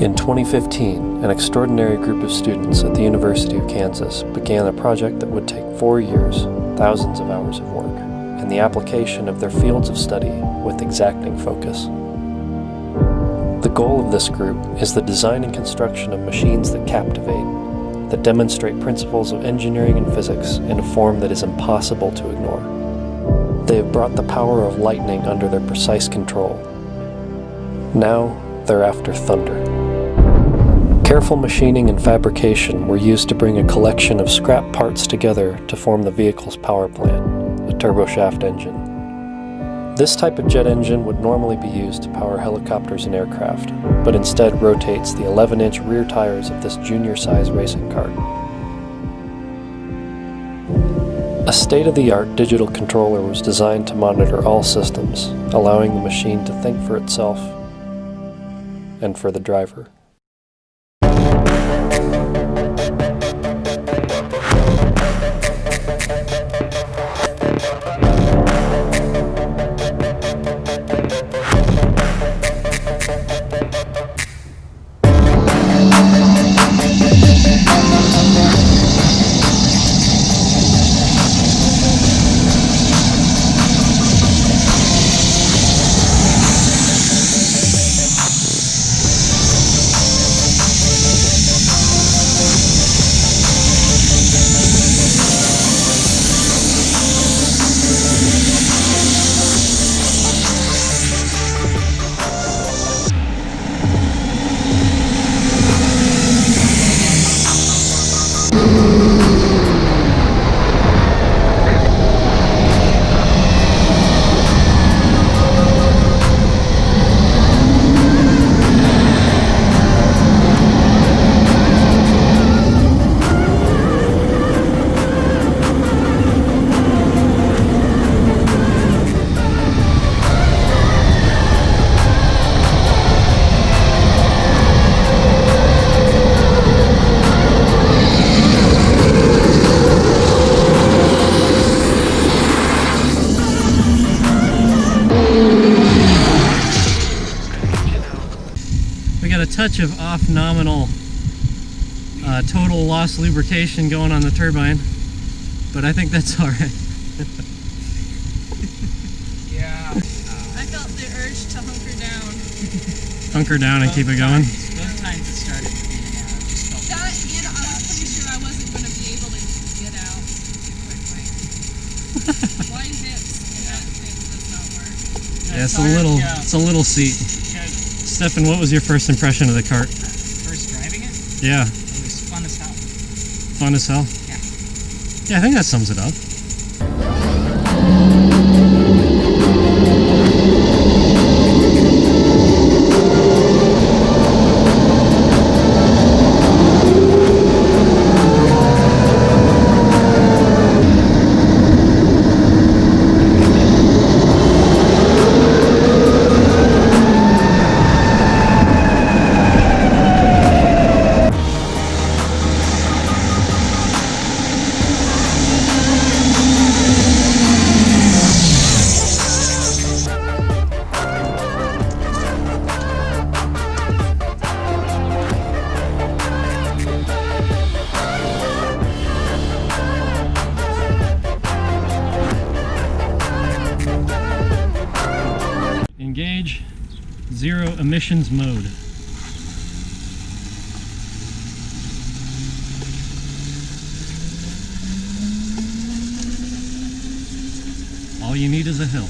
In 2015, an extraordinary group of students at the University of Kansas began a project that would take 4 years, thousands of hours of work, and the application of their fields of study with exacting focus. The goal of this group is the design and construction of machines that captivate, that demonstrate principles of engineering and physics in a form that is impossible to ignore. They have brought the power of lightning under their precise control. Now, they're after thunder. Careful machining and fabrication were used to bring a collection of scrap parts together to form the vehicle's power plant, a turboshaft engine. This type of jet engine would normally be used to power helicopters and aircraft, but instead rotates the 11-inch rear tires of this junior-size racing kart. A state-of-the-art digital controller was designed to monitor all systems, allowing the machine to think for itself and for the driver. A touch of off nominal total loss lubrication going on the turbine, but I think that's all right. Yeah. I felt the urge to hunker down. Hunker down and keep it going. Both times it started to be, just felt that, I was pretty sure I wasn't going to be able to get out too quickly. Wide hips and that thing does not work. Yeah, it's a little seat. Stefan, what was your first impression of the kart? First driving it? Yeah. It was fun as hell. Fun as hell? Yeah. Yeah, I think that sums it up. Engage zero emissions mode. All you need is a hill.